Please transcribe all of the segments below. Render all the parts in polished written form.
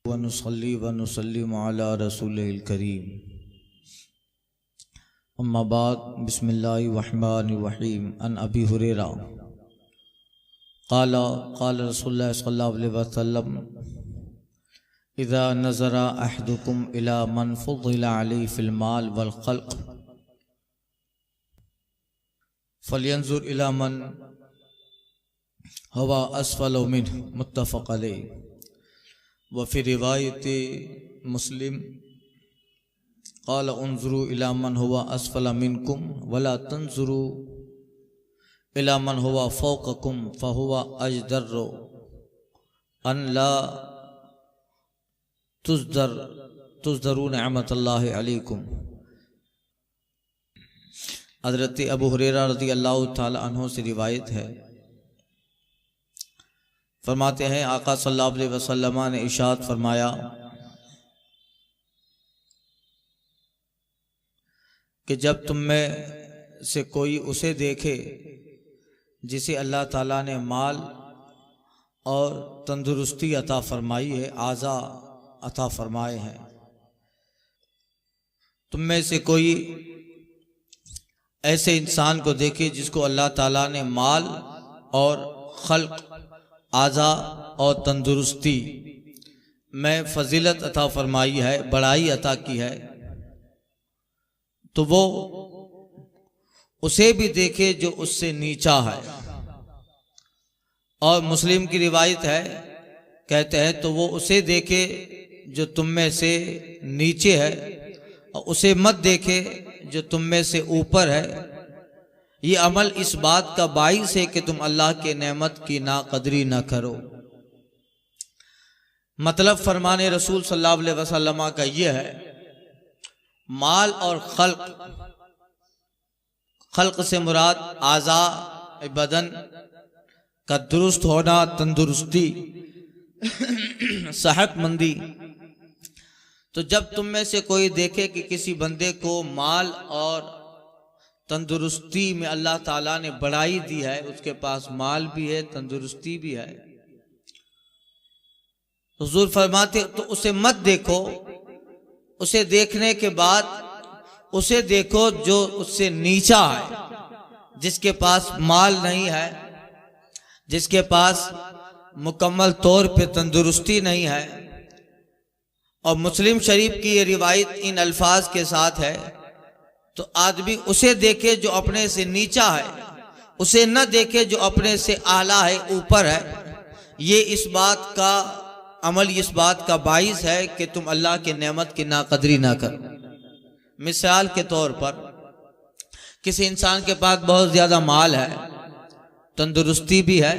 वनुसल्ली वनुसल्लिमु अला रसूलिल करीम। अम्मा बाद, बिस्मिल्लाहिर रहमानिर रहीम। अन अबी हुरैरा क़ाला क़ाला रसूलुल्लाह सल्लल्लाहु अलैहि वसल्लम इज़ा नज़रा अहदुकुम इला मन फ़ुद्दिला अलैहि फ़िल माल वल ख़ल्क़ फ़लयंज़ुर इला मन हुवा अस्फ़लु मिन्हु मुत्तफ़क़ अलैहि व फ़ी रिवायत मुस्लिम क़ाल उन्ज़ुरू इला मन हुवा अस्फ़ल मिनकुम वला तंज़ुरू इला मन हुवा फ़ौक़कुम फ़हुवा अजदर्रु अन ला तुज़दरू निअमतल्लाहि अलैकुम। हज़रत अबू हुरैरा रज़ी अल्लाह ताला अन्हु से रिवायत है, फरमाते हैं आका सल्लल्लाहु अलैहि वसल्लम ने इरशाद फरमाया कि जब तुम में से कोई उसे देखे जिसे अल्लाह ताला ने माल और तंदुरुस्ती अता फरमाई है, आज़ा अता फरमाए हैं, तुम में से कोई ऐसे इंसान को देखे जिसको अल्लाह ताला ने माल और खल्क, आज़ा और तंदुरुस्ती में फजीलत अता फरमाई है, बड़ाई अता की है, तो वो उसे भी देखे जो उससे नीचा है। और मुस्लिम की रिवायत है, कहते हैं तो वो उसे देखे जो तुम में से नीचे है और उसे मत देखे जो तुम में से ऊपर है। ये अमल इस बात का बाइस है कि तुम अल्लाह के नेमत की नाकदरी न करो। मतलब फरमाने रसूल सल्लल्लाहु अलैहि वसल्लम का यह है, माल और खल्क से मुराद आज़ा बदन का दुरुस्त होना, तंदुरुस्ती, सेहतमंदी। तो जब तुम में से कोई देखे कि किसी बंदे को माल और तंदुरुस्ती में अल्लाह ताला ने बढ़ाई दी है, उसके पास माल भी है, तंदुरुस्ती भी है, हुजूर फरमाते तो उसे मत देखो। उसे देखने के बाद उसे देखो जो उससे नीचा है, जिसके पास माल नहीं है, जिसके पास मुकम्मल तौर पे तंदुरुस्ती नहीं है। और मुस्लिम शरीफ की ये रिवायत इन अल्फाज के साथ है, तो आदमी उसे देखे जो अपने से नीचा है, उसे न देखे जो अपने से आला है, ऊपर है। ये इस बात का अमल, इस बात का बाइस है कि तुम अल्लाह के नेमत की नाकदरी ना करो। मिसाल के तौर पर किसी इंसान के पास बहुत ज्यादा माल है, तंदुरुस्ती भी है,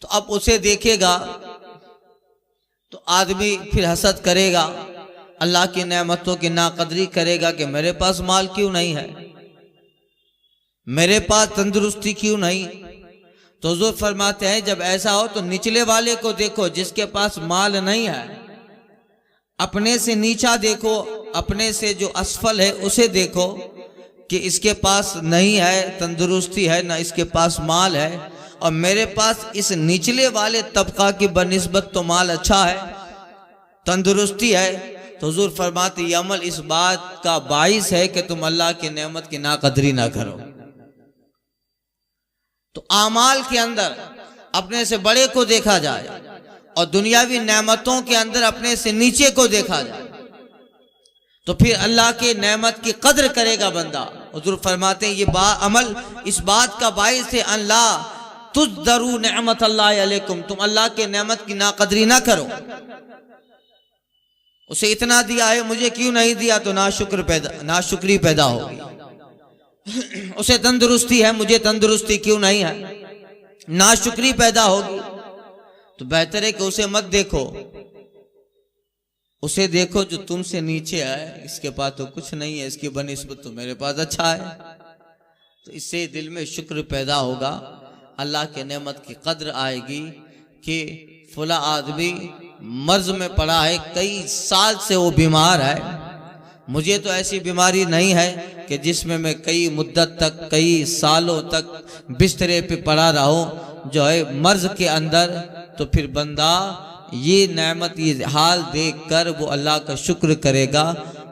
तो अब उसे देखेगा तो आदमी फिर हसद करेगा, अल्लाह की नेमतों की नाकदरी करेगा कि मेरे पास माल क्यों नहीं है, मेरे पास तंदुरुस्ती क्यों नहीं। तो हुजूर फरमाते हैं जब ऐसा हो तो निचले वाले को देखो जिसके पास माल नहीं है, अपने से नीचा देखो, अपने से जो असफल है उसे देखो कि इसके पास नहीं है तंदुरुस्ती है, ना इसके पास माल है, और मेरे पास इस निचले वाले तबका की बनिस्बत तो माल अच्छा है, तंदुरुस्ती है। तो हुजूर फरमाते ये अमल इस बात का बाइस है कि तुम अल्लाह की नेमत की नाकदरी ना करो। तो आमाल के अंदर अपने से बड़े को देखा जाए और दुनियावी नेमतों के अंदर अपने से नीचे को देखा जाए, तो फिर अल्लाह के नेमत की कद्र करेगा बंदा। हुजूर फरमाते हैं ये अमल इस बात का बाइस है, अल्लाह तुज़दरू निअमतल्लाहि अलैकुम, तुम अल्लाह के नेमत की नाकदरी ना करो। उसे इतना दिया है, मुझे क्यों नहीं दिया, तो नाशुक्री पैदा होगी। उसे तंदुरुस्ती है, मुझे तंदुरुस्ती क्यों नहीं है, नाशुक्री पैदा होगी। तो बेहतर है कि उसे मत देखो, उसे देखो जो तुमसे नीचे है, इसके पास तो कुछ नहीं है, इसकी बनिस्बत तो मेरे पास अच्छा है। तो इससे दिल में शुक्र पैदा होगा, अल्लाह के नेमत की कद्र आएगी कि फला आदमी मर्ज में पड़ा है, कई साल से वो बीमार है, मुझे तो ऐसी बीमारी नहीं है कि जिसमें मैं कई मुद्दत तक, कई सालों तक बिस्तरे पे पड़ा रहूं, जो है मर्ज के अंदर। तो फिर बंदा ये नेमत, ये हाल देखकर वो अल्लाह का शुक्र करेगा,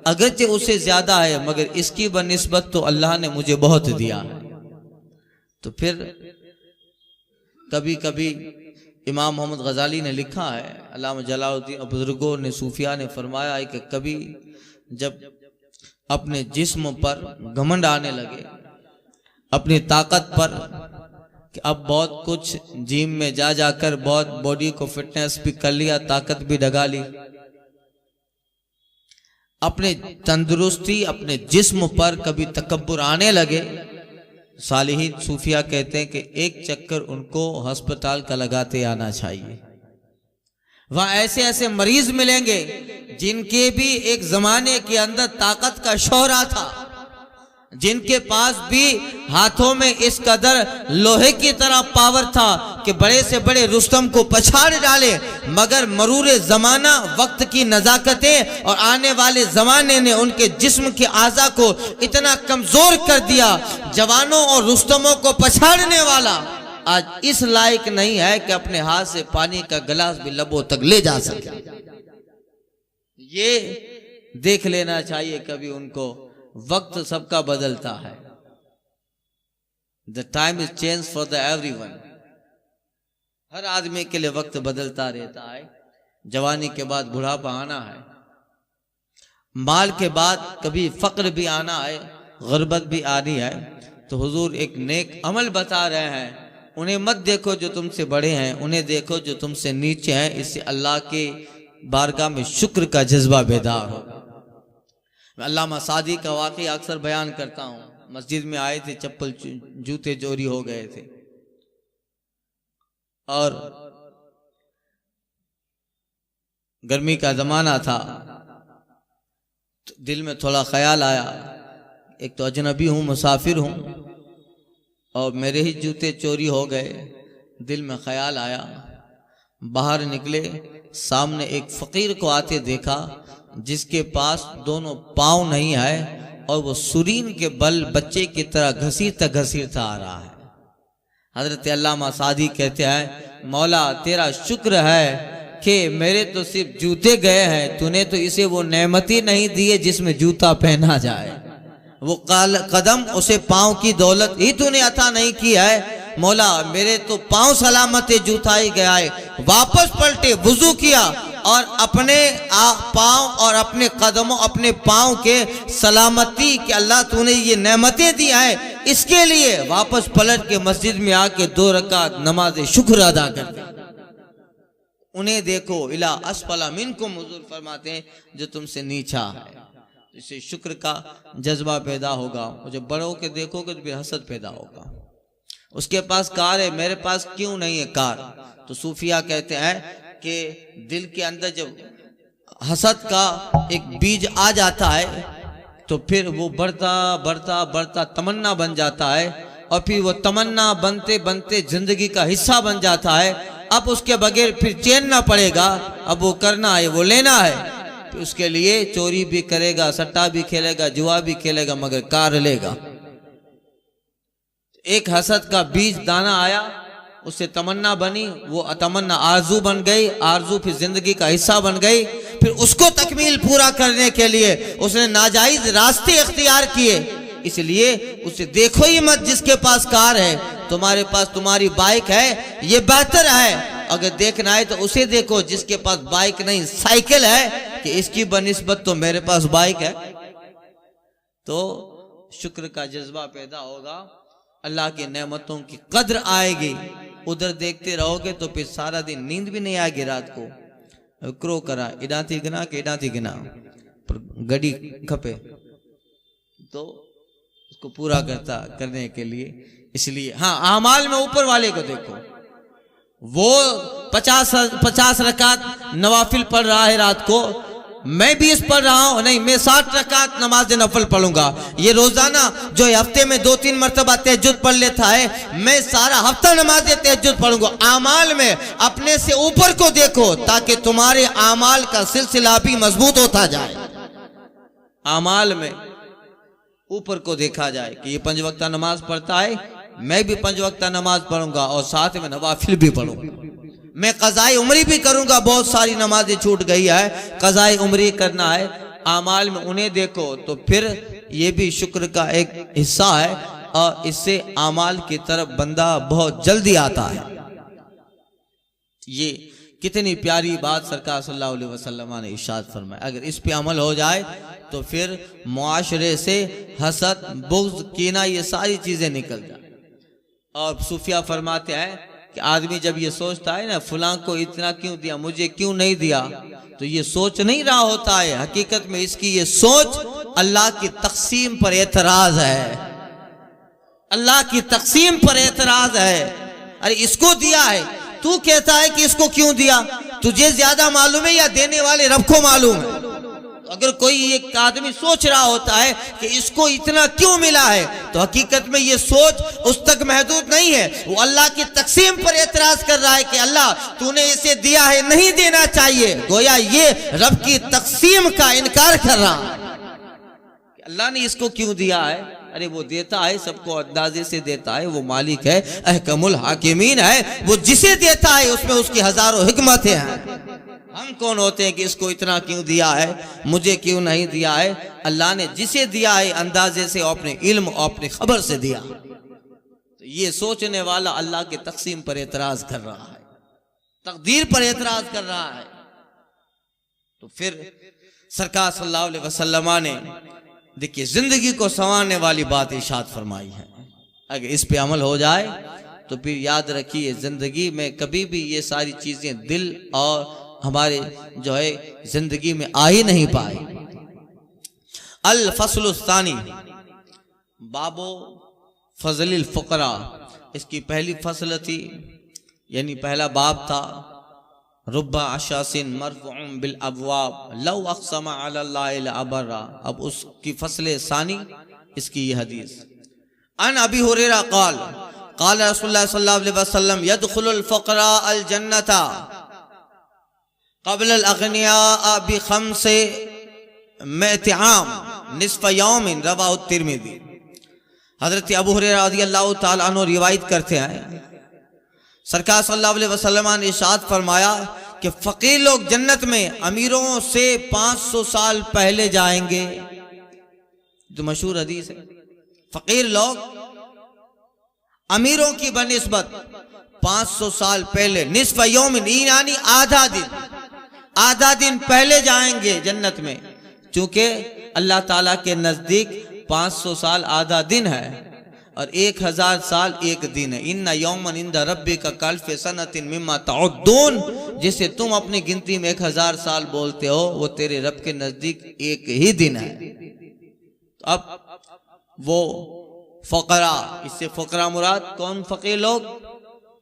अगरचे उसे ज्यादा है मगर इसकी बनिस्बत तो अल्लाह ने मुझे बहुत दिया है। तो फिर कभी कभी इमाम मोहम्मद गजाली ने लिखा है, अल्लामा जलालुद्दीन, बुजुर्गों ने, सूफिया ने फरमाया है कि कभी जब अपने जिस्म पर घमंड आने लगे, अपनी ताकत पर, कि अब बहुत कुछ जिम में जा जाकर बहुत बॉडी को फिटनेस भी कर लिया, ताकत भी डगा ली, अपने तंदुरुस्ती, अपने जिस्म पर कभी तकब्बुर आने लगे, सालिहीन सूफिया कहते हैं कि एक चक्कर उनको अस्पताल का लगाते आना चाहिए। वहां ऐसे ऐसे मरीज मिलेंगे जिनके भी एक जमाने के अंदर ताकत का शोहरा था, जिनके पास भी हाथों में इस कदर लोहे की तरह पावर था कि बड़े से बड़े रुस्तम को पछाड़ डाले, मगर मरूर जमाना, वक्त की नजाकतें और आने वाले जमाने ने उनके जिस्म के आज़ा को इतना कमजोर कर दिया, जवानों और रुस्तमों को पछाड़ने वाला आज इस लायक नहीं है कि अपने हाथ से पानी का गिलास भी लबों तक ले जा सके। ये देख लेना चाहिए कभी उनको। वक्त सबका बदलता है, the time is change for the everyone. हर आदमी के लिए वक्त बदलता रहता है। जवानी के बाद बुढ़ापा आना है, माल के बाद कभी फक्र भी आना है, गुर्बत भी आनी है। तो हुजूर एक नेक अमल बता रहे हैं, उन्हें मत देखो जो तुमसे बड़े हैं, उन्हें देखो जो तुमसे नीचे हैं। इससे अल्लाह के बारगाह में शुक्र का जज्बा बेदार होगा। मैं अल्लामा सादी का वाक़या अक्सर बयान करता हूँ। मस्जिद में आए थे, चप्पल जूते चोरी हो गए थे और गर्मी का जमाना था। तो दिल में थोड़ा ख्याल आया, एक तो अजनबी हूँ, मुसाफिर हूँ और मेरे ही जूते चोरी हो गए। दिल में ख्याल आया, बाहर निकले, सामने एक फकीर को आते देखा जिसके पास दोनों पांव नहीं है और वो सुरीन के बल बच्चे की तरह घसीटता आ रहा है। हजरत अल्लामा सादी कहते हैं, मौला तेरा शुक्र है कि मेरे तो सिर्फ जूते गए हैं, तूने तो इसे वो नेमती नहीं दी है जिसमें जूता पहना जाए। वो कदम, उसे पांव की दौलत ही तूने अता नहीं की है। मौला मेरे तो पांव सलामत जूता ही गया है। वापस पलटे, वुजू किया और अपने पांव और अपने कदमों, अपने पांव के सलामती कि अल्लाह तूने ये नेमतें दी है, इसके लिए वापस पलट के मस्जिद में आके 2 रकात नमाज शुक्र अदा करते। उन्हें देखो, इला अस्फला मिनकुम, हुजूर फरमाते हैं जो तुमसे नीचा है। इससे शुक्र का जज्बा पैदा होगा। जब बड़ों के देखोगे तो फिर हसद पैदा होगा। उसके पास कार है, मेरे पास क्यों नहीं है कार? तो सूफिया कहते हैं कि दिल के अंदर जब हसद का एक बीज आ जाता है तो फिर वो बढ़ता बढ़ता बढ़ता तमन्ना बन जाता है और फिर वो तमन्ना बनते बनते जिंदगी का हिस्सा बन जाता है। अब उसके बगैर फिर चैन ना पड़ेगा, अब वो करना है, वो लेना है। तो उसके लिए चोरी भी करेगा, सट्टा भी खेलेगा, जुआ भी खेलेगा, मगर कार लेगा। एक हसद का बीज दाना आया, उससे तमन्ना बनी, वो तमन्ना आरजू बन गई, आरजू फिर जिंदगी का हिस्सा बन गई। फिर उसको तकमील पूरा करने के लिए उसने नाजायज रास्ते इख्तियार किए। इसलिए उसे देखो ही मत जिसके पास कार है, तुम्हारे पास तुम्हारी बाइक है, ये बेहतर है। अगर देखना है तो उसे देखो जिसके पास बाइक नहीं, साइकिल है, कि इसकी बनिस्बत तो मेरे पास बाइक है। तो शुक्र का जज्बा पैदा होगा, अल्लाह की नेमतों की कद्र आएगी। उधर देखते रहोगे तो फिर सारा दिन नींद भी नहीं आएगी। रात को क्रो करा इडाती गिना के इडाती गिना पर गड़ी खपे तो उसको पूरा करने के लिए। इसलिए हाँ, आमाल में ऊपर वाले को देखो, वो 50 रकात नवाफिल पढ़ रहा है रात को, मैं 20 पढ़ रहा हूं, नहीं मैं 60 रकात नमाज नफल पढ़ूंगा। ये रोजाना जो हफ्ते में 2-3 मरतबा तहज्जुद पढ़ लेता है, मैं सारा हफ्ता नमाज तहज्जुद पढ़ूंगा। आमाल में अपने से ऊपर को देखो ताकि तुम्हारे आमाल का सिलसिला भी मजबूत होता जाए। आमाल में ऊपर को देखा जाए कि ये 5 वक्ता नमाज पढ़ता है, मैं भी 5 वक्ता नमाज पढ़ूंगा और साथ में नवाफिल भी पढ़ूंगा। मैं क़ज़ाए उम्री भी करूंगा, बहुत सारी नमाजें छूट गई है, क़ज़ाए उम्री करना है। आमाल में उन्हें देखो तो फिर ये भी शुक्र का एक हिस्सा है और इससे आमाल की तरफ बंदा बहुत जल्दी आता है। ये कितनी प्यारी बात सरकार सल्लल्लाहु अलैहि वसल्लम ने इरशाद फरमाया। अगर इस पे अमल हो जाए तो फिर मुआशरे से हसद, बुग़्ज़, कीना, ये सारी चीजें निकल जाए। और सूफिया फरमाते हैं कि आदमी जब ये सोचता है ना, फलां को इतना क्यों दिया, मुझे क्यों नहीं दिया, तो ये सोच नहीं रहा होता है, हकीकत में इसकी ये सोच अल्लाह की तक़सीम पर एतराज है, अल्लाह की तक़सीम पर एतराज है। अरे इसको दिया है, तू कहता है कि इसको क्यों दिया, तुझे ज्यादा मालूम है या देने वाले रब को मालूम है। तो अगर कोई एक आदमी सोच रहा होता है कि इसको इतना क्यों मिला है, तो हकीकत में ये सोच उस तक महदूद नहीं है, वो अल्लाह की तक़सीम पर एतराज कर रहा है कि अल्लाह तूने इसे दिया है, नहीं देना चाहिए। गोया ये रब की तक़सीम का इनकार कर रहा है कि अल्लाह ने इसको क्यों दिया है। अरे वो देता है, सबको अंदाजे से देता है, वो मालिक है, अहकमुल हाकिमीन है, वो जिसे देता है उसमें उसकी हजारों हिकमतें हैं। हम कौन होते हैं कि इसको इतना क्यों दिया है, मुझे क्यों नहीं दिया है। अल्लाह ने जिसे दिया है अंदाजे से, अपने इल्म और अपनी खबर से दिया। तो ये सोचने वाला अल्लाह की तक़सीम पर एतराज कर रहा है, तकदीर पर एतराज कर रहा है। तो फिर सरकार सल्लल्लाहु अलैहि वसल्लम ने देखिए जिंदगी को संवारने वाली बात इरशाद फरमाई है। अगर इस पे अमल हो जाए तो फिर याद रखिए जिंदगी में कभी भी ये सारी चीजें दिल और हमारे जो है जिंदगी में आ ही नहीं पाए। अल फसलुस्तानी बाबो फजलिल फुकरा, इसकी पहली फसल थी, यानी पहला बाब था। रुब्बा अशासिन मरफूम बिल अबवाब लौ अक़समा अलल्लाहि लअबर्रा। अब उसकी फसले सानी इसकी ये हदीस। अन अबी हुरैरा क़ाल क़ाल रसूलुल्लाह सल्लल्लाहु अलैहि वसल्लम यदखुलुल फ़ुक़रा अल जन्नता क़ब्ल अल अग़निया बिख़म्से मिअति आम निस्फ़ यौमिन, रवाहु तिर्मिज़ी। हज़रत अबू हुरैरा रज़ियल्लाहु ताला अन्हु रिवायत करते हैं, सरकार सल्लल्लाहु अलैहि वसल्लम ने इरशाद फरमाया कि फकीर लोग जन्नत में अमीरों से 500 साल पहले जाएंगे। जो मशहूर हदीस है, फकीर लोग अमीरों की बनिस्बत 500 साल पहले, निस्फ़ यौमिन यानी आधा दिन पहले जाएंगे जन्नत में। चूंकि अल्लाह ताला के नजदीक 500 साल आधा दिन है और 1000 साल एक दिन है। इन्ना यौमन इंदा रब्बिका कल्फ़ सनतिन मिम्मा तउद्दून, जिसे तुम अपनी गिनती में 1000 साल बोलते हो, वो तेरे रब के नजदीक एक ही दिन है। तो अब वो फकरा, इससे फकरा मुराद कौन फकीर लोग,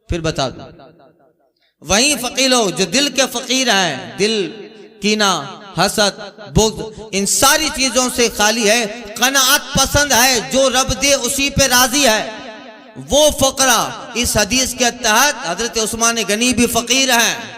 फिर बता दो। वही फकीर लोग जो दिल के फकीर हैं, दिल कीना, हसद, बुग़्ज़, इन सारी चीजों से खाली है, कनाअत पसंद है, जो रब दे उसी पे राजी है, वो फकरा। इस हदीस के तहत हजरत उस्मान गनी भी फकीर हैं।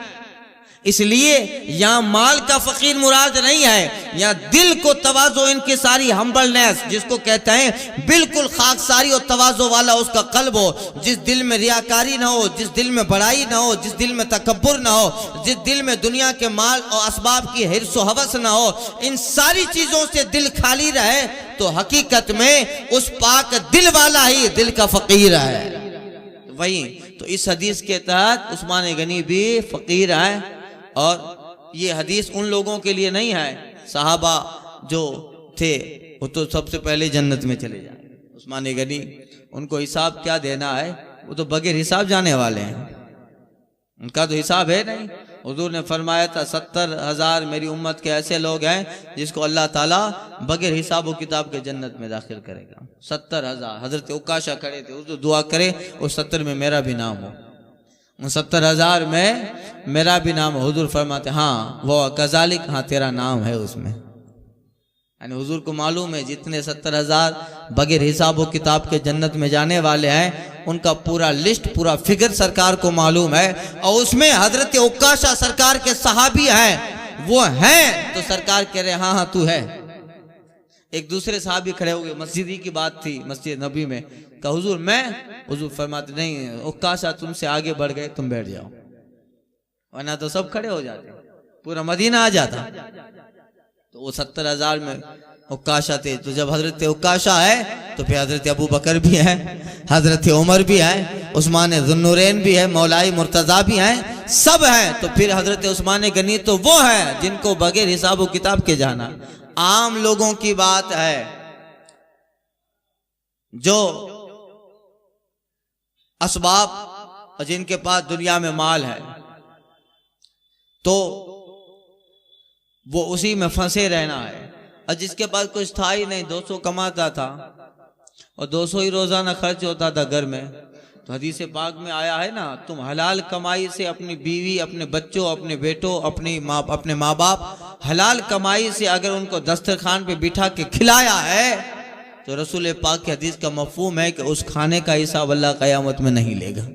इसलिए यहाँ माल का फकीर मुराद नहीं है, यहाँ दिल को तवाज़ो, इनकी सारी हम्बलनेस जिसको कहते हैं, बिल्कुल खाकसारी और तवाज़ो वाला उसका कल्ब हो, जिस दिल में रियाकारी ना हो, जिस दिल में बड़ाई ना हो, जिस दिल में तकब्बुर ना हो, जिस दिल में दुनिया के माल और असबाब की हिर्स व हवस ना हो, इन सारी चीजों से दिल खाली रहे, तो हकीकत में उस पाक दिल वाला ही दिल का फकीर है। वही तो इस हदीस के तहत उस्मान गनी भी फकीर है। और ये हदीस उन लोगों के लिए नहीं है, सहाबा जो थे वो तो सबसे पहले जन्नत में चले जाए। उस्मान गनी, उनको हिसाब क्या देना है, वो तो बगैर हिसाब जाने वाले हैं, उनका तो हिसाब है नहीं। हुजूर ने फरमाया था 70,000 मेरी उम्मत के ऐसे लोग हैं जिसको अल्लाह ताला बगैर हिसाब व किताब के जन्नत में दाखिल करेगा। 70,000। हजरत उकाशा खड़े थे, हुजूर दुआ करे उस 70 में मेरा भी नाम हो, उन 70,000 में मेरा भी नाम हो। हुजूर फरमाते हाँ वो कजालिक, हाँ तेरा नाम है उसमें। यानी हुजूर को मालूम है जितने 70,000 बगैर हिसाब व किताब के जन्नत में जाने वाले हैं, उनका पूरा लिस्ट, पूरा फिगर सरकार को मालूम है। और उसमें हजरत उकाशा सरकार के सहाबी हैं, वो हैं तो सरकार कह रहे हाँ हाँ तू है। एक दूसरे सहाबी खड़े हो गए, मस्जिद ही की बात थी, मस्जिद नबी में, कहा हुजूर मैं, हुजूर फरमाते नहीं, उकाशा तुमसे आगे बढ़ गए, तुम बैठ जाओ। वरना तो सब खड़े हो जाते, पूरा मदीना आ जाता। तो वो 70,000 में उक्काशा थे। तो जब हजरत उक्काशा है तो फिर हजरत अबू बकर भी है, हजरत उमर भी है, उस्मान ज़ुन्नुरैन भी है, मौलाई मुर्तज़ा भी हैं, सब हैं। तो फिर हजरत उस्मान गनी तो वो है जिनको बगैर हिसाब व किताब के जाना। आम लोगों की बात है जो असबाब और जिनके पास दुनिया में माल है, तो वो उसी में फंसे रहना है। और जिसके पास कुछ था ही नहीं, 200 कमाता था और 200 ही रोजाना खर्च होता था घर में, तो हदीस पाक में आया है ना, तुम हलाल कमाई से अपनी बीवी, अपने बच्चों, अपने बेटों, अपने माँ बाप, हलाल कमाई से अगर उनको दस्तरखान पे बिठा के खिलाया है, तो रसूल पाक की हदीस का मफहूम है कि उस खाने का हिसाब अल्लाह क़यामत में नहीं लेगा।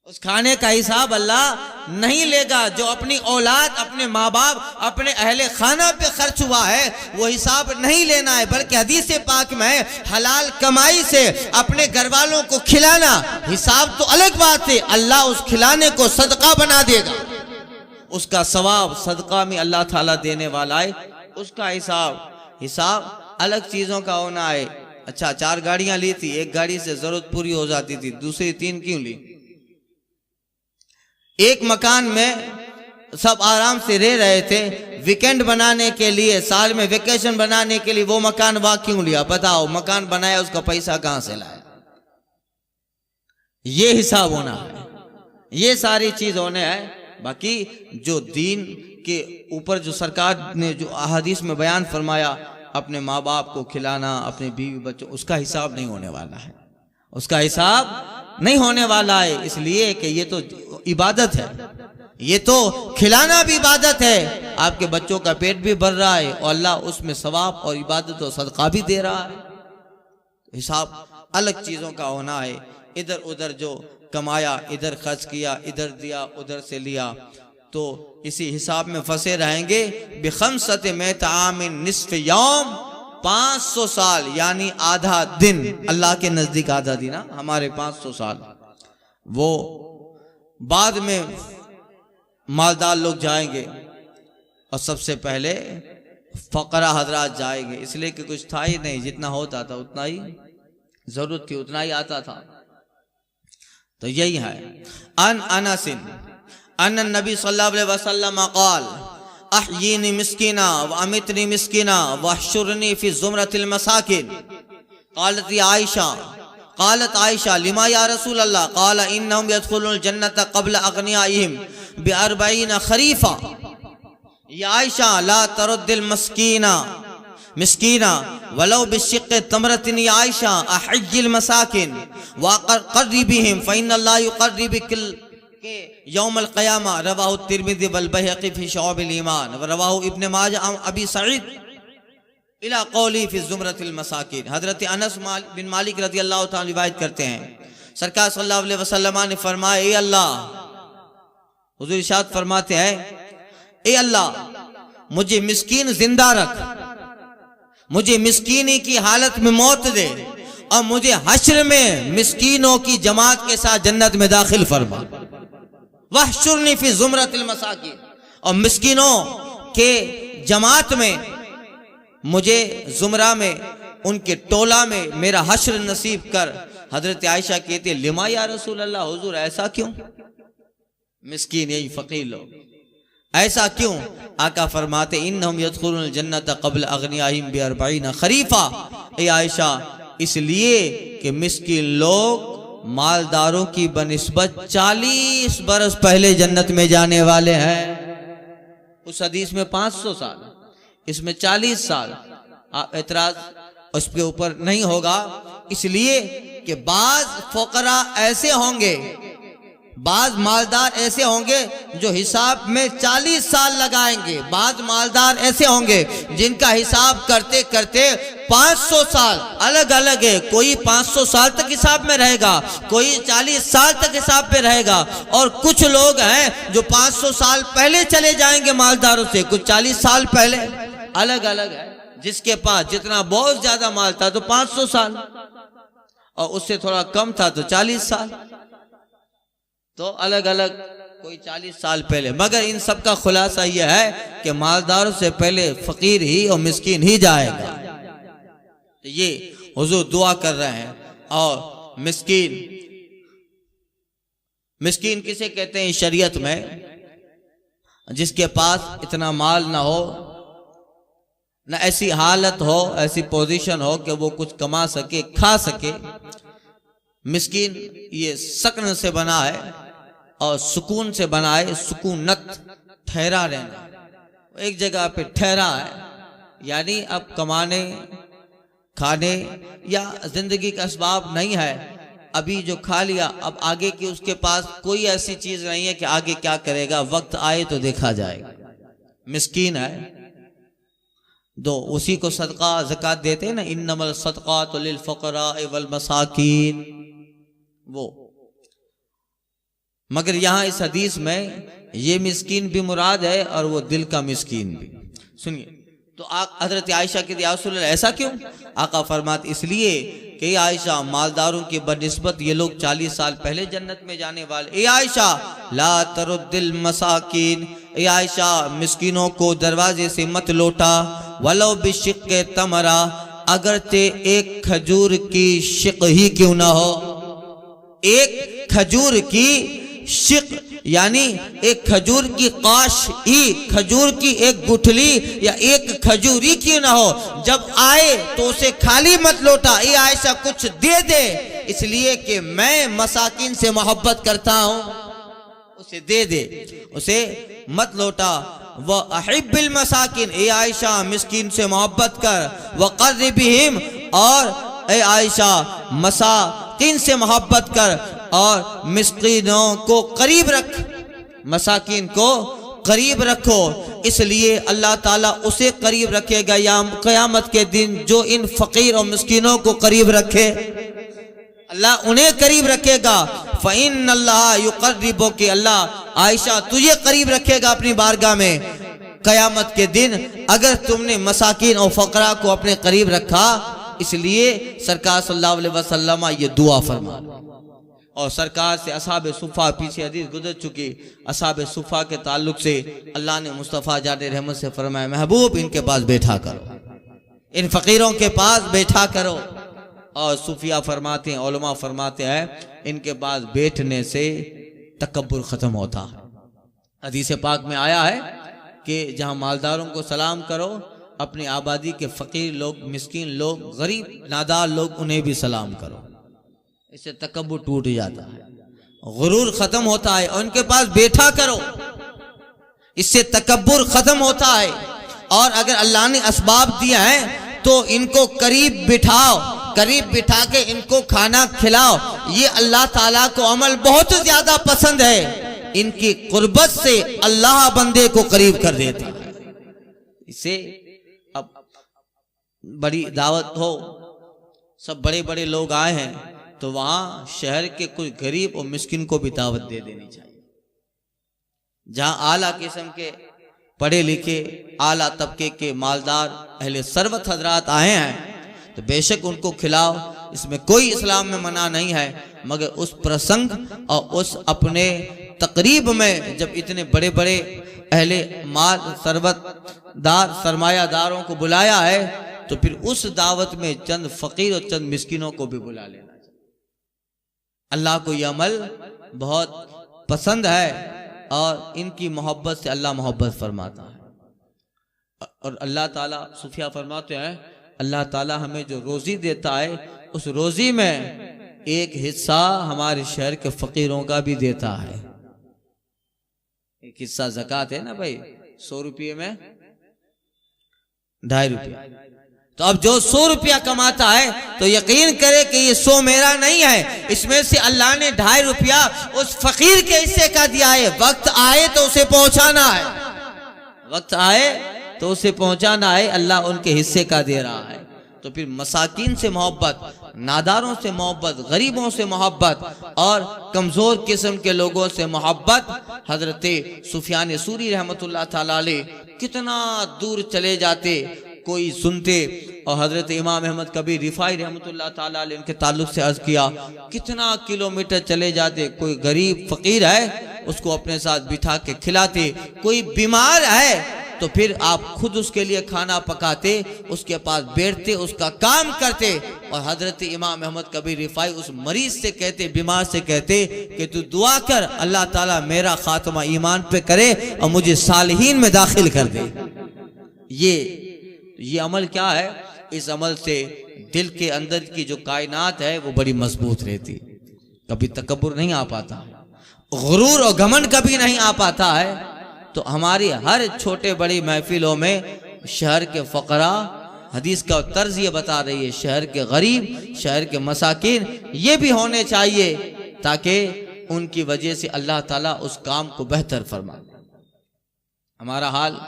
उस खाने का हिसाब अल्लाह नहीं लेगा। जो अपनी औलाद, अपने माँ बाप, अपने अहले खाना पे खर्च हुआ है, वो हिसाब नहीं लेना है, बल्कि हदीस पाक में है हलाल कमाई से अपने घर वालों को खिलाना। हिसाब तो अलग बात है, अल्लाह उस खिलाने को सदका बना देगा, उसका सवाब सदका में अल्लाह ताला देने वाला है। उसका हिसाब अलग चीजों का होना है। अच्छा, 4 गाड़ियां ली थी, एक गाड़ी से जरूरत पूरी हो जाती थी, दूसरी 3 क्यों ली? एक मकान में सब आराम से रह रहे थे, वीकेंड बनाने के लिए, साल में वेकेशन बनाने के लिए वो मकान वहां क्यों लिया? बताओ, मकान बनाया उसका पैसा कहां से लाया? ये हिसाब होना है, ये सारी चीज होने हैं। बाकी जो दीन के ऊपर जो सरकार ने जो अहादीस में बयान फरमाया, अपने माँ बाप को खिलाना, अपने बीवी बच्चों, उसका हिसाब नहीं होने वाला है, उसका हिसाब नहीं होने वाला है। इसलिए कि ये तो इबादत है, ये तो खिलाना भी इबादत है। आपके बच्चों का पेट भी भर रहा है और अल्लाह उसमें सवाब और इबादत और सदका भी दे रहा है। हिसाब अलग चीजों का होना है। इधर उधर जो कमाया, इधर खर्च किया, इधर दिया, उधर से लिया, तो इसी हिसाब में फंसे रहेंगे। बिखमसत में तामिन निस्फ यौम, 500 साल यानी आधा दिन, अल्लाह के नजदीक आधा दिन, हमारे 500 साल। वो बाद में मालदार लोग जाएंगे और सबसे पहले फकरा हजरात जाएंगे, इसलिए कि कुछ था ही नहीं, जितना होता था उतना ही जरूरत थी, उतना ही आता था। तो यही है। अन अनसिन अन नबी सल्लल्लाहु अलैहि वसल्लम क़ाल अहयीनी मिस्कीना व अमितनी मिस्कीना वहशुरनी फी ज़ुमरतिल मसाकिन। क़ालत आयशा लिमा या रसूल अल्लाह? क़ाल इन्नहुम यदखुलूनल जन्नत क़ब्ल अग़नियाइहिम बि40 खरीफ़ा। या आयशा ला तरुद्दिल मिस्कीना वलो बिशिक़्क़ि तमरतिन। या आयशा अहय्यिल मसाकिन व क़र्रिबिहिम फ़इन्नल्लाह युक़र्रिबुकिल यौमल क़यामा। रवाहु तिर्मिज़ी वल बैहक़ी फ़ी शुअबिल ईमान व रवाहु इब्न माजा अबी सईद इला कौली फी ज़ुमरतिल मसाकिन। हजरत अनस बिन मालिक रज़ी अल्लाह तआला रिवायत करते हैं, सरकार सल्लल्लाहु अलैहि वसल्लम ने फरमाया, ए अल्लाह, हुजूर इरशाद फरमाते हैं, ए अल्लाह मुझे मिस्कीन जिंदा रख, मुझे मिस्कीनी की हालत में मौत दे और मुझे हश्र में मिस्कीनों की जमात के साथ जन्नत में दाखिल फरमा। वहशुरनी फी ज़ुमरतिल मसाकिन, और मिस्कीनों के जमात में, मुझे जुमरा में, उनके टोला में मेरा हश्र नसीब कर। हजरत आयशा कहती है, लिमा या रसूल अल्लाह, हुजूर ऐसा क्यों? मिस्कीन यही फकीर लोग, ऐसा क्यों? आका फरमाते इन्नहुम यदखुलूनल जन्नत क़ब्ल अग़नियाहिम बि40 खरीफ़ा। ए आयशा, इसलिए कि मिस्कीन लोग मालदारों की बनिस्बत 40 बरस पहले जन्नत में जाने वाले हैं। उस हदीस में 500 साल, इसमें 40 साल। आप एतराज उसके ऊपर नहीं होगा, इसलिए कि बाज फकरा ऐसे होंगे, बाज मालदार ऐसे होंगे जो हिसाब में 40 साल लगाएंगे, बाज मालदार ऐसे होंगे जिनका हिसाब करते करते 500 साल। अलग अलग है, कोई 500 साल तक हिसाब में रहेगा, कोई 40 साल तक हिसाब में रहेगा, और कुछ लोग हैं जो 500 साल पहले चले जाएंगे मालदारों से, कुछ 40 साल पहले। अलग अलग है, जिसके पास जितना बहुत ज्यादा माल था तो 500 साल, और उससे थोड़ा कम था तो 40 साल। तो अलग अलग कोई 40 साल पहले। मगर इन सब का खुलासा यह है कि मालदारों से पहले फकीर ही और मिस्कीन ही जाएगा। तो ये हुजूर दुआ कर रहे हैं। और मिस्कीन किसे कहते हैं शरीयत में? जिसके पास इतना माल ना हो, ना ऐसी हालत हो, ऐसी पोजीशन हो कि वो कुछ कमा सके, खा सके। मिस्कीन ये सकन से बना है और सुकून से बना है। सुकूनत, ठहरा रहना, एक जगह पे ठहरा है, यानी अब कमाने खाने या जिंदगी का असबाब नहीं है। अभी जो खा लिया, अब आगे की उसके पास कोई ऐसी चीज नहीं है कि आगे क्या करेगा, वक्त आए तो देखा जाएगा। मिस्कीन है, दो उसी को सदका ज़कात देते हैं ना, इन्नमल सदक़ातु लिल फ़ुक़रा वल मसाकीन, वो। मगर यहाँ इस हदीस में ये मिस्कीन भी मुराद है और वो दिल का मिस्कीन भी। सुनिए, तो हजरत आयशा की या रसूल अल्लाह ऐसा क्यों? आका फरमाते इसलिए कि आयशा, मालदारों की बनिस्बत ये लोग 40 साल पहले जन्नत में जाने वाले। ए आयशा, ला तरुद्दिल मसाकीन, ए आयशा मिस्कीनों को दरवाजे से मत लौटा, वलो बिशिक्के तमरा, अगरचे एक खजूर की शिक ही क्यों ना हो। एक खजूर की शिक यानी एक खजूर की काश ही, खजूर की एक गुठली या एक खजूरी क्यों ना हो, जब आए तो उसे खाली मत लौटा। ये आयशा कुछ दे दे, इसलिए कि मैं मसाकिन से मोहब्बत करता हूं, उसे दे दे, उसे मत लौटा। वह अहिब्बिल मसाकिन, ए आयशा मिस्कीन से मोहब्बत कर। वह क़र्रिबिहिम, और ए आयशा मसाकिन से मोहब्बत कर और मिस्कीनों को करीब रख, मसाकिन को करीब रखो। इसलिए अल्लाह ताला उसे करीब रखेगा या क़यामत के दिन जो इन फकीर और मिस्कीनों को करीब रखे, अल्लाह उन्हें करीब रखेगा। फ़इन्न अल्लाह युक़र्रिबु, कि अल्लाह आयशा तुझे करीब रखेगा अपनी बारगाह में क़यामत के दिन, अगर तुमने मसाकिन और फ़क़रा को अपने करीब रखा। इसलिए सरकार सल्लल्लाहु अलैहि वसल्लम ये दुआ फरमा। और सरकार से असहाब सुफ़ा, पीछे हदीस गुजर चुकी, असहाब सुफ़ा के ताल्लुक से अल्लाह ने मुस्तफ़ा जाने रहमत से फरमाया, महबूब इनके पास बैठा करो, इन फ़कीरों के पास बैठा करो। और सूफिया फरमाते हैं, उलमा फरमाते हैं, इनके पास बैठने से तकब्बुर ख़त्म होता है। हदीस पाक में आया है कि जहाँ मालदारों को सलाम करो, अपनी आबादी के फ़कीर लोग, मिस्कीन लोग, गरीब नादार लोग, उन्हें भी सलाम करो। इससे तकब्बुर टूट जाता है, गुरूर खत्म होता है। और उनके पास बैठा करो, इससे तकब्बुर खत्म होता है। और अगर अल्लाह ने असबाब दिया है तो इनको करीब बिठाओ, करीब बिठा के इनको खाना खिलाओ। ये अल्लाह ताला को अमल बहुत ज्यादा पसंद है। इनकी कुर्बत से अल्लाह बंदे को करीब कर देता है। इसे अब बड़ी दावत हो, सब बड़े बड़े लोग आए हैं, तो वहां शहर के कुछ गरीब और मिस्किन को भी दावत दे देनी चाहिए। जहां आला किस्म के पढ़े लिखे, आला तबके के मालदार अहले सरवत हजरात आए हैं, तो बेशक उनको खिलाओ, इसमें कोई इस्लाम में मना नहीं है। मगर उस प्रसंग और उस अपने तकरीब में जब इतने बड़े बड़े अहले माल सरवतदार सरमायादारों को बुलाया है, तो फिर उस दावत में चंद फकीर और चंद मिस्किनों को भी बुला लेना चाहिए। अल्लाह को यह अमल बहुत पसंद है और इनकी मोहब्बत से अल्लाह मोहब्बत फरमाता है। और अल्लाह ताला, सूफिया फरमाते हैं, अल्लाह ताला हमें जो रोजी देता है, उस रोजी में एक हिस्सा हमारे शहर के फकीरों का भी देता है। एक हिस्सा ज़कात है ना भाई, 100 रुपये में 2.5 रुपया। तो अब जो 100 रुपया कमाता है तो यकीन करे कि ये 100 मेरा नहीं है, इसमें से अल्लाह ने 2.5 रुपया उस फकीर के हिस्से का दिया है। वक्त आए तो उसे पहुंचाना है, वक्त आए तो उसे पहुंचाना है। अल्लाह उनके हिस्से का दे रहा है। तो फिर मसाकिन से मोहब्बत, नादारों से मोहब्बत, गरीबों से मोहब्बत और कमजोर किस्म के लोगों से मोहब्बत। हजरत सुफियान सूरी रहमतुल्लाह ताला अलैह कितना दूर चले जाते कोई सुनते। और हजरत इमाम अहमद कबीर रिफाई रहमतुल्लाह ताला अलैह इनके ताल्लुक से अर्ज किया, कितना किलोमीटर चले जाते, कोई गरीब फकीर है उसको अपने साथ बिठा के खिलाते, कोई बीमार है तो फिर आप खुद उसके लिए खाना पकाते, उसके पास बैठते, उसका काम करते। और हजरत इमाम अहमद कबीर रिफाई उस मरीज से कहते, बीमार से कहते कि तू दुआ कर, अल्लाह ताला मेरा खात्मा ईमान पे करे और मुझे सालिहीन में दाखिल कर दे। ये अमल क्या है? इस अमल से दिल के अंदर की जो कायनात है वो बड़ी मजबूत रहती, कभी तकब्बुर नहीं आ पाता, गुरूर और घमंड कभी नहीं आ पाता है। तो हमारी हर छोटे बड़ी महफिलों में शहर के फकरा, हदीस का तर्ज ये बता रही है, शहर के गरीब, शहर के मसाकिन ये भी होने चाहिए ताकि उनकी वजह से अल्लाह ताला उस काम को बेहतर फरमाए। हमारा हाल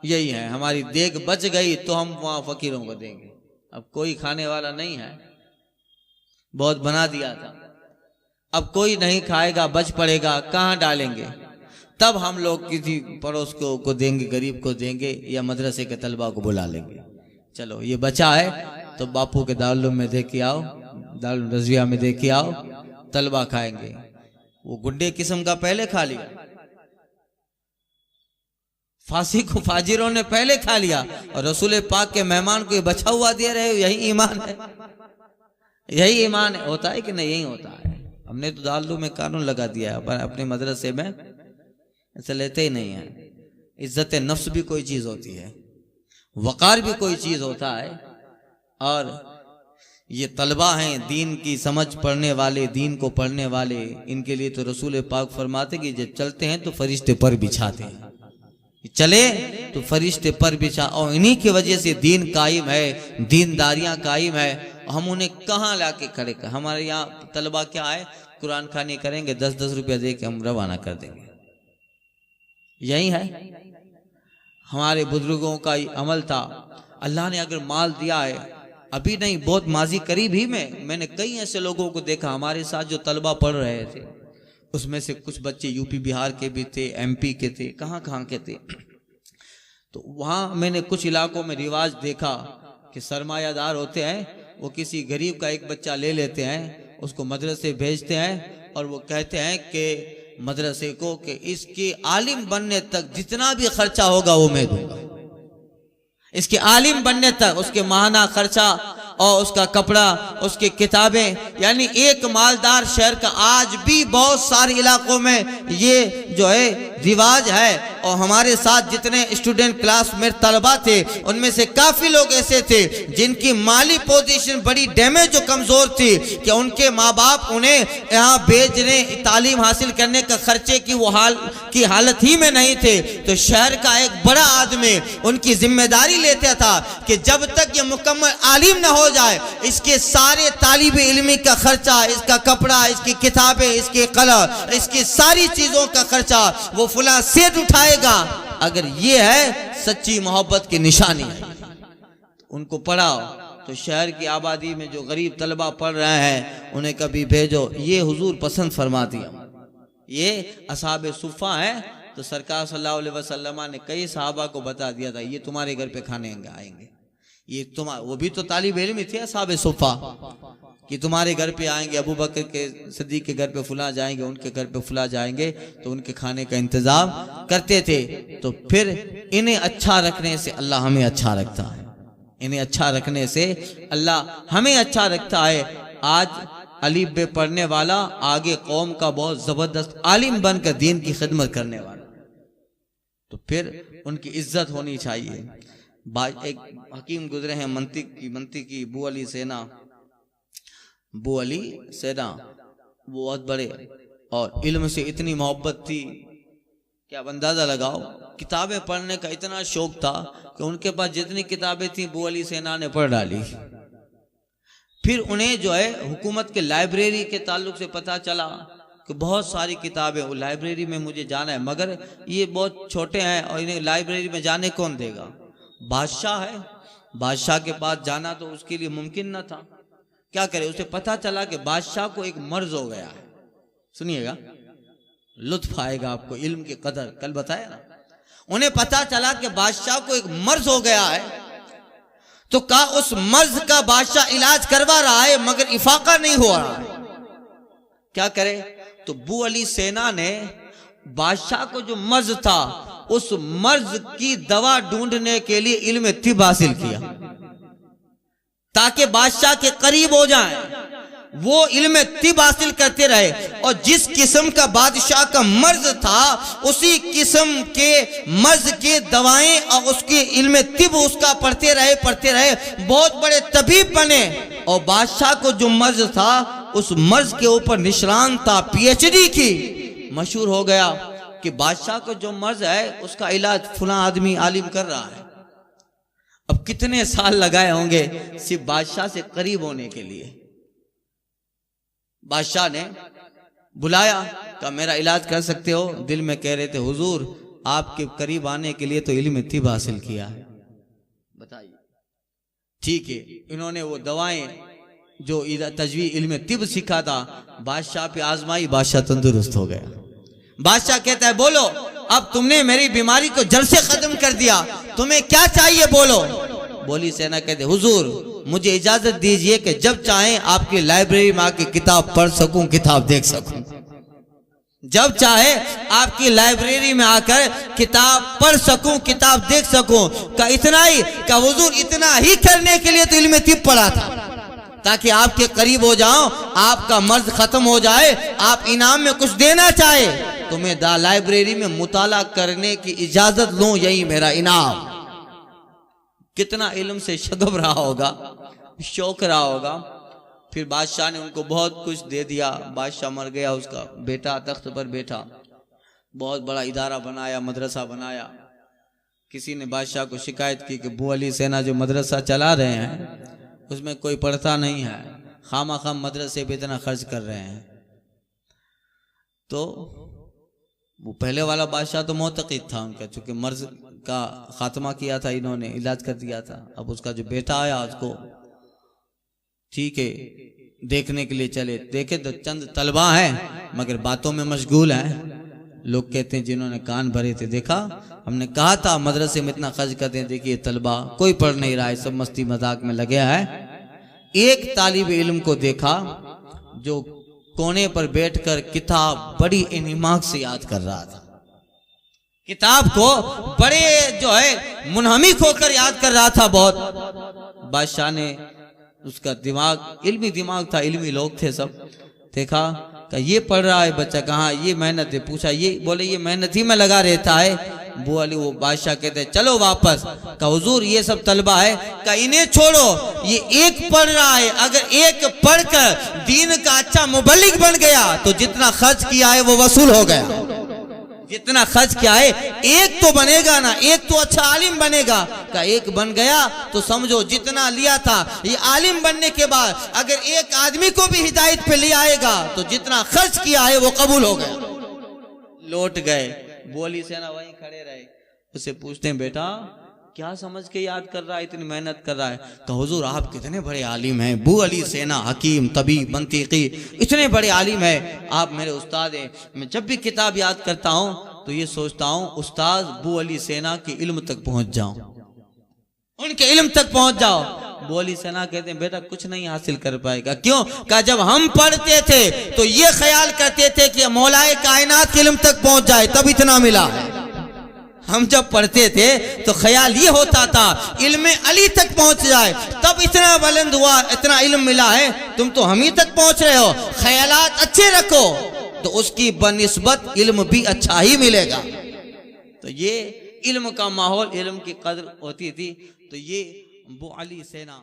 यही है, हमारी देग बच गई तो हम वहां फकीरों को देंगे। अब कोई खाने वाला नहीं है, बहुत बना दिया था, अब कोई नहीं खाएगा, बच पड़ेगा, कहाँ डालेंगे? तब हम लोग किसी पड़ोस को देंगे, गरीब को देंगे, या मदरसे के तलबा को बुला लेंगे। चलो ये बचा है तो बापू के दारुल में दे के आओ, दारुल रज़विया में दे के आओ, तलबा खाएंगे। वो गुड्डे किस्म का पहले खा लिया, फांसी को फाजिरों ने पहले खा लिया, और रसूल पाक के मेहमान को ये बचा हुआ दे रहे हो। यही ईमान है, यही ईमान है। होता है कि नहीं? यही होता है। हमने तो दारुल में कानून लगा दिया है, अपने मदरसे में ऐसे लेते ही नहीं है। इज्जत नफ्स भी कोई चीज होती है, वकार भी कोई चीज होता है। और ये तलबा हैं, दीन की समझ पढ़ने वाले, दीन को पढ़ने वाले, इनके लिए तो रसूल पाक फरमाते कि जब चलते हैं तो फरिश्ते पर बिछाते हैं, चले तो फरिश्ते पर बिछा। और इन्हीं की वजह से दीन कायम है, दीनदारियां कायम है। हम उन्हें कहाँ लाके खड़े कर? हमारे यहाँ तलबा क्या है, कुरान खानी करेंगे, 10-10 रुपया दे के हम रवाना कर देंगे। यही है हमारे बुजुर्गों का अमल था। अल्लाह ने अगर माल दिया है, अभी नहीं बहुत माजी करीब ही में मैंने कई ऐसे लोगों को देखा, हमारे साथ जो तलबा पढ़ रहे थे, उसमें से कुछ बच्चे यूपी बिहार के भी थे, एमपी के थे, कहाँ कहाँ के थे। तो वहाँ मैंने कुछ इलाकों में रिवाज देखा कि सरमायादार होते हैं, वो किसी गरीब का एक बच्चा ले लेते हैं, उसको मदरसे भेजते हैं, और वो कहते हैं कि मदरसे को कि इसके आलिम बनने तक जितना भी खर्चा होगा वो मैं दूंगा। इसके आलिम बनने तक उसके माहाना खर्चा और उसका कपड़ा, उसकी किताबें, यानी एक मालदार शहर का आज भी बहुत सारे इलाकों में ये जो है रिवाज है। और हमारे साथ जितने स्टूडेंट क्लास में तलबा थे, उनमें से काफी लोग ऐसे थे जिनकी माली पोजीशन बड़ी डैमेज और कमजोर थी कि उनके माँ बाप उन्हें यहाँ भेजने, तालीम हासिल करने का खर्चे की वो हालत ही में नहीं थे। तो शहर का एक बड़ा आदमी उनकी जिम्मेदारी लेता था कि जब तक ये मुकम्मल आलिम न हो जाए, इसके सारे तालिब इल्मी का खर्चा, इसका कपड़ा, इसकी किताबें, इसके कलम, इसकी सारी चीजों का खर्चा वो फुला सेठ उठाएगा। अगर ये है सच्ची मोहब्बत की निशानी है, उनको पढ़ाओ। तो शहर की आबादी में जो गरीब तलबा पढ़ रहे हैं उन्हें कभी भेजो। ये हुजूर पसंद फरमा दिया। ये असहाबे सुफ़ा है, तो सरकार सल्लल्लाहु अलैहि वसल्लम ने कई सहाबा को बता दिया था, ये तुम्हारे घर पे खाने आएंगे। ये वो भी तो तालिब इल्म थे असहाबे सुफ़ा, कि तुम्हारे घर पे आएंगे, अबू बकर के सिद्दीक के घर पे फुला जाएंगे, उनके घर पे फुला जाएंगे, तो उनके खाने का इंतजाम करते थे। तो फिर इन्हें अच्छा रखने से अल्लाह हमें अच्छा रखता है, इन्हें अच्छा रखने से अल्लाह हमें अच्छा रखता है। आज अलीफ बे पढ़ने वाला आगे कौम का बहुत जबरदस्त आलिम बनकर दीन की खिदमत करने वाला, तो फिर उनकी इज्जत होनी चाहिए। एक हकीम गुजरे हैं मंतिक की बू अली सेना, वो बहुत बड़े, और इल्म से इतनी मोहब्बत थी कि आप अंदाजा लगाओ। किताबें पढ़ने का इतना शौक था कि उनके पास जितनी किताबें थी बू अली सेना ने पढ़ डाली। फिर उन्हें जो है हुकूमत के लाइब्रेरी के ताल्लुक से पता चला कि बहुत सारी किताबें, वो लाइब्रेरी में मुझे जाना है, मगर ये बहुत छोटे हैं और इन्हें लाइब्रेरी में जाने कौन देगा? बादशाह है, बादशाह के पास जाना तो उसके लिए मुमकिन न था। क्या करे, उसे पता चला कि बादशाह को एक मर्ज हो गया है। सुनिएगा, लुत्फ आएगा आपको इल्म की कदर, कल बताया ना। उन्हें पता चला कि बादशाह को एक मर्ज हो गया है, तो कहा उस मर्ज का बादशाह इलाज करवा रहा है मगर इफाका नहीं हो रहा है, क्या करे? तो बू अली सेना ने बादशाह को जो मर्ज था उस मर्ज की दवा ढूंढने के लिए इल्म तिब हासिल किया ताकि बादशाह के करीब हो जाए, वो इल्म तिब हासिल करते रहे और जिस किस्म का बादशाह का मर्ज था उसी किस्म के मर्ज के दवाएं और उसके इल्म तिब उसका पढ़ते रहे, बहुत बड़े तबीब बने और बादशाह को जो मर्ज था उस मर्ज के ऊपर निशान था, पीएचडी की, मशहूर हो गया कि बादशाह को जो मर्ज है उसका इलाज फुला आदमी आलिम कर रहा है। अब कितने साल लगाए होंगे सिर्फ बादशाह से करीब होने के लिए। बादशाह ने बुलाया, कहा मेरा इलाज कर सकते हो? दिल में कह रहे थे हुजूर आपके करीब आने के लिए तो इल्म तिब हासिल किया है, बताइए। ठीक है, इन्होंने वो दवाएं जो तजवीज़ इल्म तिब सीखा था बादशाह पे आजमाई, बादशाह तंदुरुस्त हो गया। बादशाह कहता है बोलो, अब तुमने मेरी बीमारी को जड़ से खत्म कर दिया, तुम्हें क्या चाहिए बोलो। बोली सेना कहते हुजूर मुझे इजाजत दीजिए कि जब चाहें आपकी लाइब्रेरी में आके किताब पढ़ सकूं, किताब देख सकूं, जब चाहे आपकी लाइब्रेरी में आकर किताब पढ़ सकूं, किताब देख सकूं। का इतना ही, का हुजूर इतना ही करने के लिए तो इल्म तिब पढ़ा था ताकि आपके करीब हो जाओ, आपका मर्ज खत्म हो जाए, आप इनाम में कुछ देना चाहे तुम्हें लाइब्रेरी में मुताला करने की इजाजत लूं, यही मेरा इनाम। कितना इल्म से शगफ रहा होगा, शौक रहा होगा। फिर बादशाह ने उनको बहुत कुछ दे दिया। बादशाह मर गया, उसका बेटा तख्त पर बैठा, बहुत बड़ा इदारा बनाया, मदरसा बनाया। किसी ने बादशाह को शिकायत की कि बू अली सेना जो मदरसा चला रहे हैं उसमें कोई पढ़ता नहीं है, खामा खाम मदरसे पे इतना खर्च कर रहे हैं। तो वो पहले वाला बादशाह तो मोतक़िद था उनका, चूंकि मर्ज का खात्मा किया था इन्होंने, इलाज कर दिया था। अब उसका जो बेटा आया उसको ठीक है देखने के लिए चले, देखे तो चंद तलबा हैं मगर बातों में मशगूल हैं। लोग कहते हैं जिन्होंने कान भरे थे, देखा हमने कहा था मदरसे में इतना खर्च करते हैं, देखिए तलबा कोई पढ़ नहीं रहा है, सब मस्ती मजाक में लगे है। एक तालिब इल्म को देखा जो कोने पर बैठकर किताब बड़ी इन्हिमाक से याद कर रहा था, किताब को बड़े जो है मुनहमिक होकर याद कर रहा था बहुत। बादशाह ने उसका दिमाग इल्मी दिमाग था, इल्मी लोग थे सब, देखा कि ये पढ़ रहा है बच्चा, कहाँ ये मेहनत है, पूछा ये, बोले ये मेहनत ही में लगा रहता है। वो अली वो बादशाह कहते चलो वापस। का हुजूर ये सब तलबा है, का इन्हें छोड़ो, ये एक पढ़ रहा है, अगर एक पढ़कर दीन का अच्छा मुबल्लिग बन गया तो जितना खर्च किया है वो वसूल हो गया। जितना खर्च किया है एक तो बनेगा ना, एक तो अच्छा आलिम बनेगा। का एक बन गया तो समझो जितना लिया था ये आलिम बनने के बाद अगर एक आदमी को भी हिदायत पे ले आएगा तो जितना खर्च किया है वो कबूल हो गया। लौट गए, बोली सेना वहीं खड़े रहे। उससे पूछते हैं बेटा क्या समझ के याद कर रहा है, इतनी मेहनत कर रहा है? तो हुजूर आप कितने बड़े आलिम हैं, बू अली सेना हकीम तबीब मंतिकी इतने बड़े आलिम हैं, आप मेरे उस्ताद हैं। मैं जब भी किताब याद करता हूँ तो ये सोचता हूँ उस्ताद बू अली सेना के इल्म तक पहुंच जाऊं, उनके इल्म तक पहुंच जाओ। बू अली सेना कहते हैं बेटा कुछ नहीं हासिल कर पाएगा। क्यों? का जब हम पढ़ते थे तो ये ख्याल करते थे कि मौलाए कायनात के इल्म तक पहुंच जाए तब इतना मिला। हम जब पढ़ते थे तो ख्याल ये होता था इल्म अली तक पहुंच जाए तब इतना बुलंद हुआ, इतना इल्म मिला है, तुम तो हम ही तक पहुंच रहे हो। ख्यालात अच्छे रखो तो उसकी बनिस्बत इल्म भी अच्छा ही मिलेगा। तो ये इल्म का माहौल, इल्म की कदर होती थी। तो ये बू अली सेना